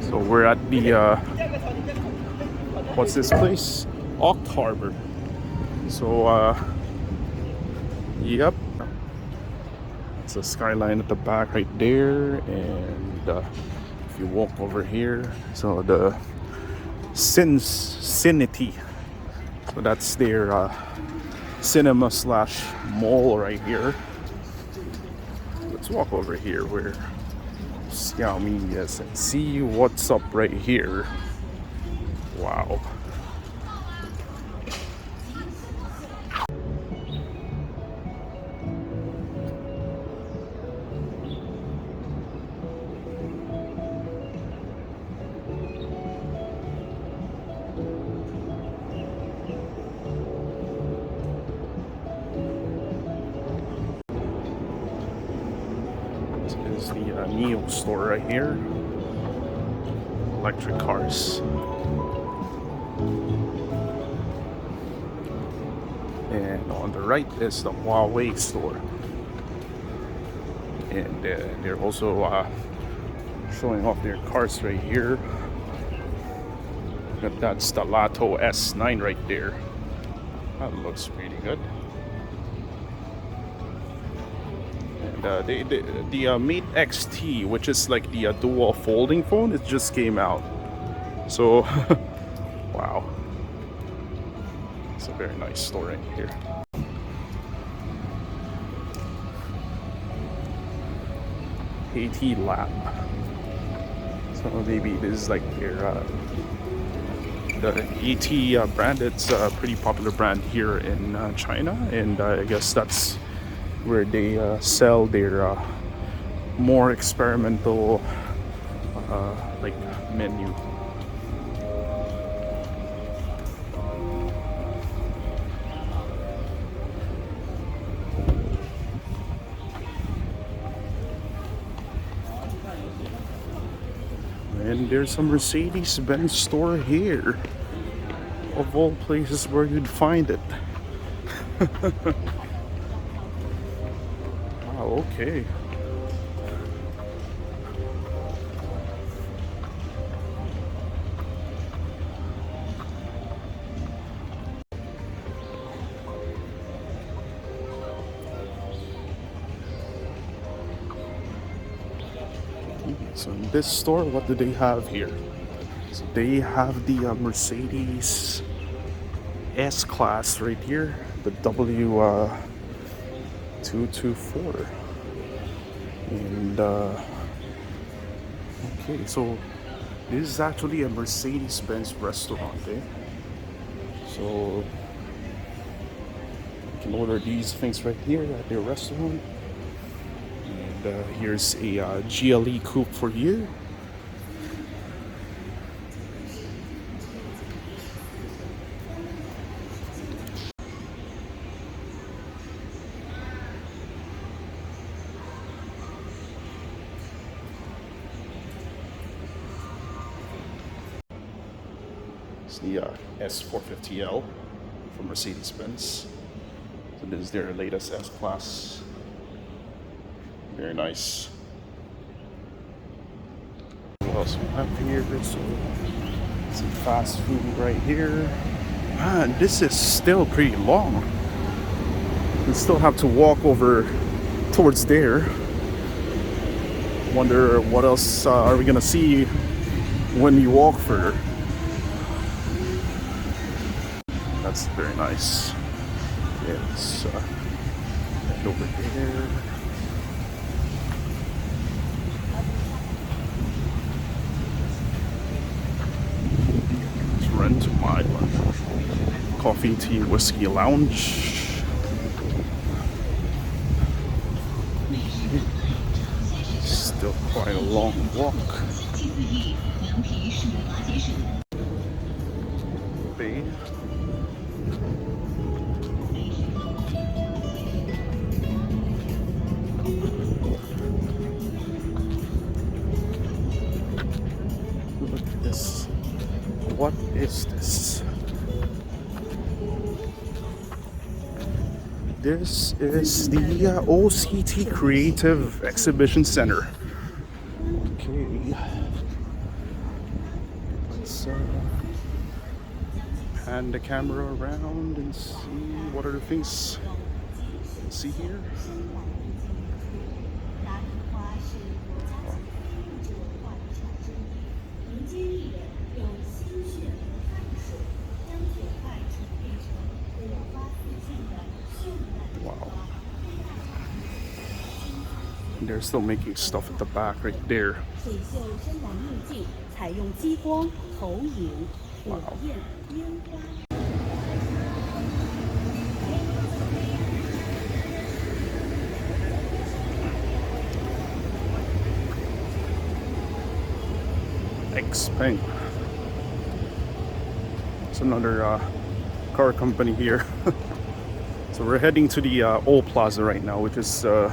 So we're at the what's this place? OCT Harbour. So yep, it's a skyline at the back right there, and if you walk over here, so the Cinity, so that's their cinema slash mall right here. Let's walk over here where Xiaomi is and see what's up right here. Wow. This is the Neo store right here. Electric cars. And on the right is the Huawei store. And they're also showing off their cars right here. That's the Lato S9 right there. That looks pretty good. And the Mate XT, which is like the dual folding phone, it just came out. So, wow. It's a very nice store right here. AT Lab. So maybe this is like their the AT brand. It's a pretty popular brand here in China, and I guess that's where they sell their more experimental like menu. And there's a Mercedes-Benz store here. Of all places where you'd find it. Wow, okay. So in this store, what do they have here? So they have the Mercedes S-Class right here, the W224. And okay, so this is actually a Mercedes-Benz restaurant, eh? So you can order these things right here at their restaurant. And here's a GLE coupe for you. It's the S450L from Mercedes-Benz. So this is their latest S-Class. Very nice. What else we have here? So some fast food right here. Man, this is still pretty long. We still have to walk over towards there. Wonder what else are we gonna see when we walk further. That's very nice. It's over there. Rent my coffee, tea, whiskey lounge. Still quite a long walk. Bay. Look at this. What is this? This is the OCT Creative Exhibition Center. Okay. pan the camera around and see what other things you can see here. Wow. They're still making stuff at the back right there. Wow. Xpeng. It's another car company here. So we're heading to the Old Plaza right now, which is a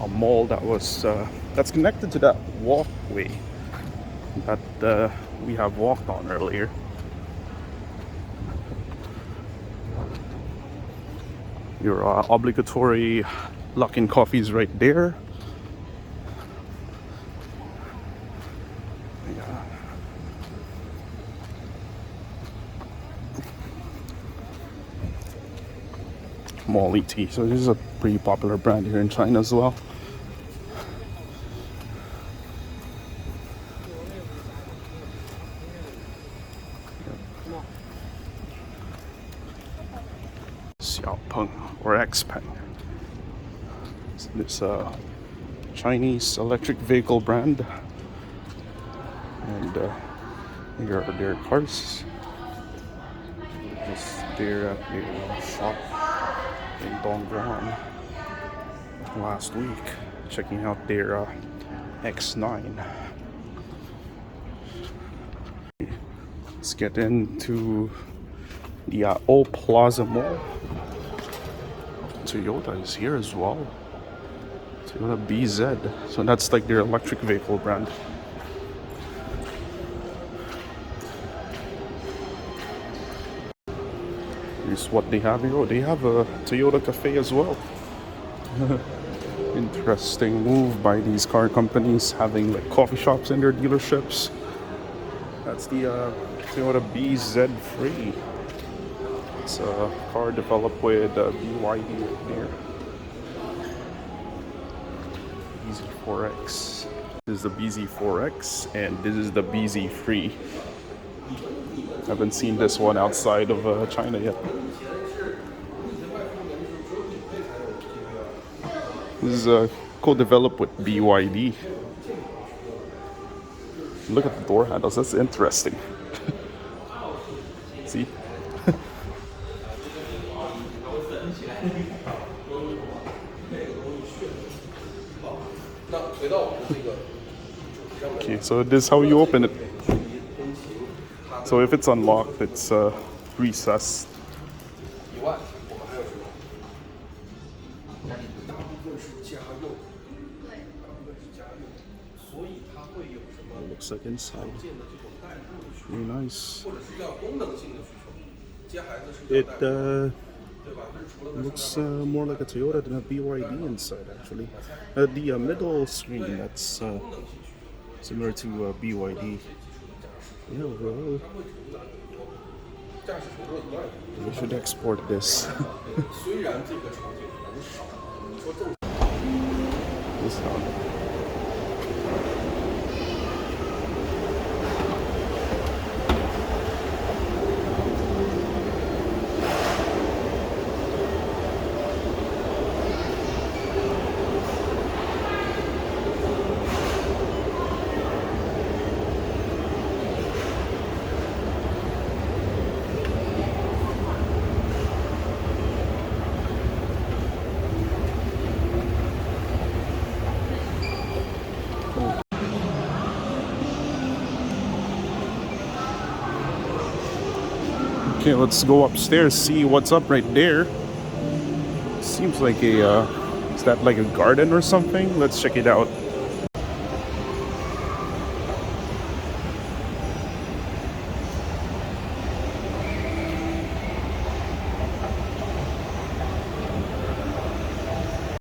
mall that was that's connected to that walkway that we have walked on earlier. Your obligatory Luckin coffees right there. Yeah. Mall ET. So this is a pretty popular brand here in China as well. Xiaopeng or Xpeng. So this Chinese electric vehicle brand, and here are their cars. Just there at the shop in Dongguan last week, checking out their X9. Let's get into the Old Plaza Mall. Toyota is here as well. Toyota BZ. So that's like their electric vehicle brand. Here's what they have here. Oh, they have a Toyota cafe as well. Interesting move by these car companies, having like coffee shops in their dealerships. That's the Toyota BZ3. It's a car developed with BYD right there. BZ4X. This is the BZ4X, and this is the BZ3. Haven't seen this one outside of China yet. This is co-developed with BYD. Look at the door handles, that's interesting. See? Okay, so this is how you open it. So if it's unlocked, it's recessed. It looks like inside. Very nice. It looks more like a Toyota than a BYD inside, actually. The middle screen, that's similar to BYD. Yeah, well, we should export this. This sound. Okay, let's go upstairs, see what's up right there. Seems like a, is that like a garden or something? Let's check it out.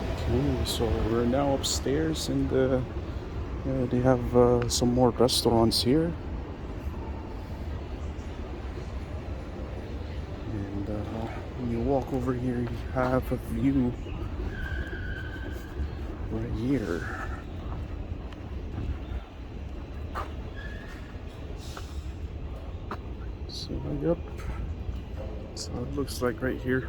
Okay, so we're now upstairs, and they have some more restaurants here. walk over here, you have a view right here. So, yep. So it looks like right here.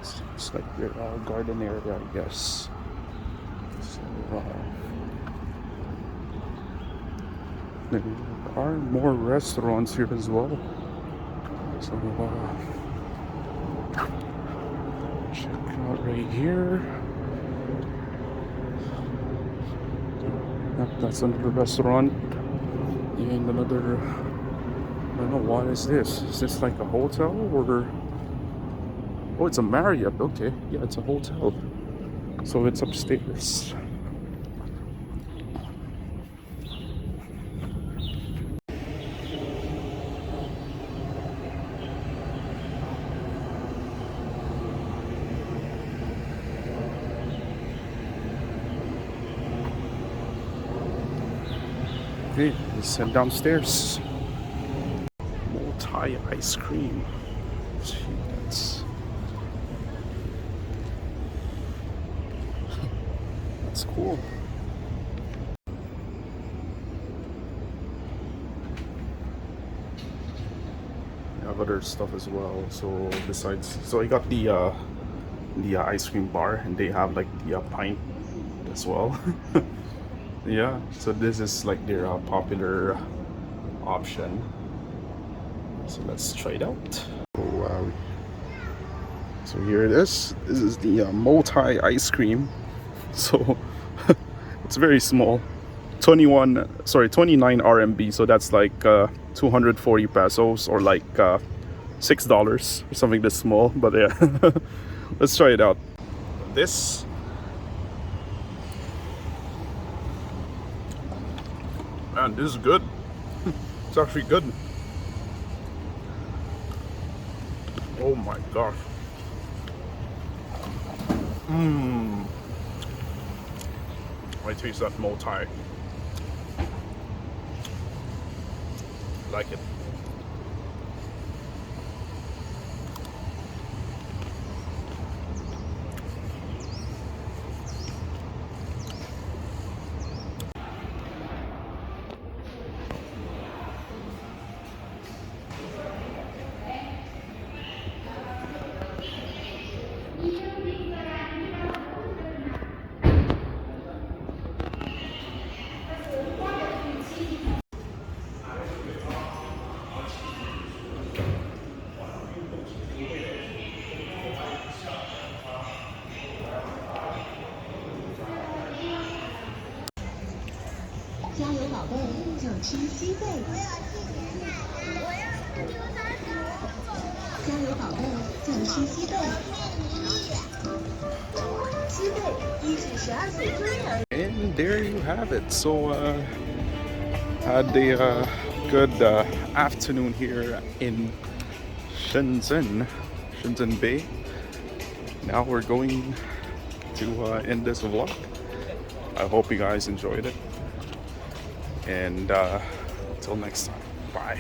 Seems like your garden area, I guess. So, there are more restaurants here as well. So, check out right here. Yep, that's another restaurant. And another, I don't know, what is this? Is this like a hotel or? Oh, it's a Marriott. Okay, yeah, it's a hotel. So it's upstairs. Okay, let's head downstairs. Multi ice cream. Gee, that's cool. I have other stuff as well. So besides, so I got the ice cream bar, and they have like the pint as well. Yeah, so this is like their popular option. So let's try it out. So here it is. This is the multi ice cream. So it's very small. 29 RMB. So that's like 240 pesos, or like $6 or something this small. But yeah, let's try it out. This. Man, this is good. It's actually good. Oh my gosh. I taste that multi. Like it. And there you have it. So had a good afternoon here in Shenzhen Bay. Now we're going to end this vlog. I hope you guys enjoyed it, and until next time, bye.